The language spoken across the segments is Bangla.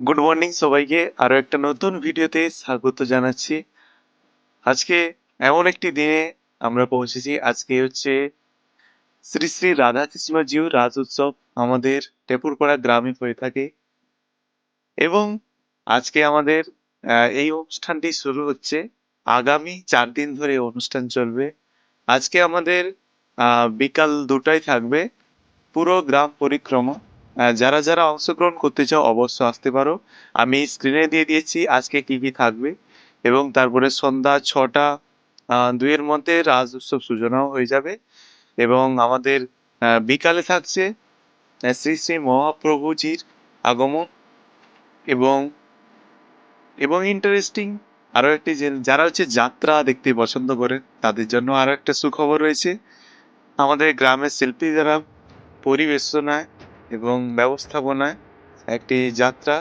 গুড মর্নিং সবাইকে। আরো একটা নতুন ভিডিওতে স্বাগত জানাচ্ছি। আজকে এমন একটি দিনে আমরা পৌঁছেছি। আজকে হচ্ছে শ্রী শ্রী রাধাকৃষ্ণজিউ রাজ উৎসব আমাদের টেপুরপাড়া গ্রামে হয়ে থাকে এবং আজকে আমাদের এই অনুষ্ঠানটি শুরু হচ্ছে। আগামী ৪ দিন ধরে এই অনুষ্ঠান চলবে। আজকে আমাদের বিকাল ২টায় থাকবে পুরো গ্রাম পরিক্রমা। যারা অংশগ্রহণ করতে চাও অবশ্য আসতে পারো। আমি স্ক্রিনে দিয়ে দিয়েছি আজকে কি, কি থাকবে এবং তারপরে সন্ধ্যা ৬টা ২ এর মধ্যে রাজ উৎসব সূচনাও হয়ে যাবে এবং আমাদের বিকালে থাকছে শ্রী, শ্রী মহাপ্রভুজির আগমন এবং, ইন্টারেস্টিং আরো একটি যারা হচ্ছে যাত্রা দেখতে পছন্দ করেন তাদের জন্য আরো একটা সুখবর রয়েছে। আমাদের গ্রামের শিল্পী যারা পরিবেশনায় এবং ব্যবস্থাপনায় একটি যাত্রা,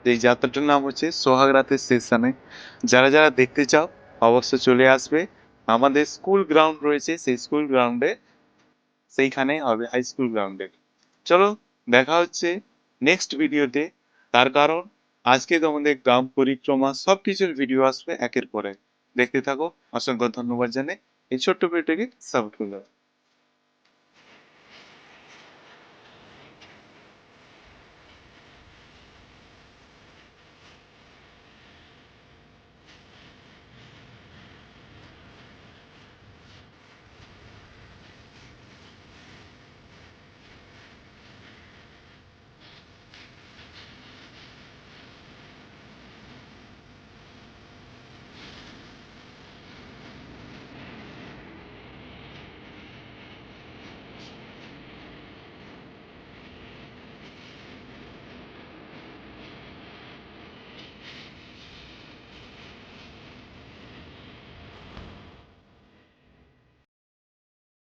এই যাত্রাটার নাম হচ্ছে সোহাগ রাতের স্টেশনে। যারা দেখতে চাও অবশ্যই চলে আসবে। আমাদের স্কুল গ্রাউন্ড রয়েছে, সেই স্কুল গ্রাউন্ডে, সেইখানে হবে হাই স্কুল গ্রাউন্ডে। চলো দেখা হচ্ছে নেক্সট ভিডিওতে। তার কারণ আজকে তোমাদের গ্রাম পরিক্রমা সবকিছুর ভিডিও আসবে একের পর এক। দেখতে থাকো। অসংখ্য ধন্যবাদ জানাই এই ছোট্ট ভিডিওটিকে সাবস্ক্রাইব করো।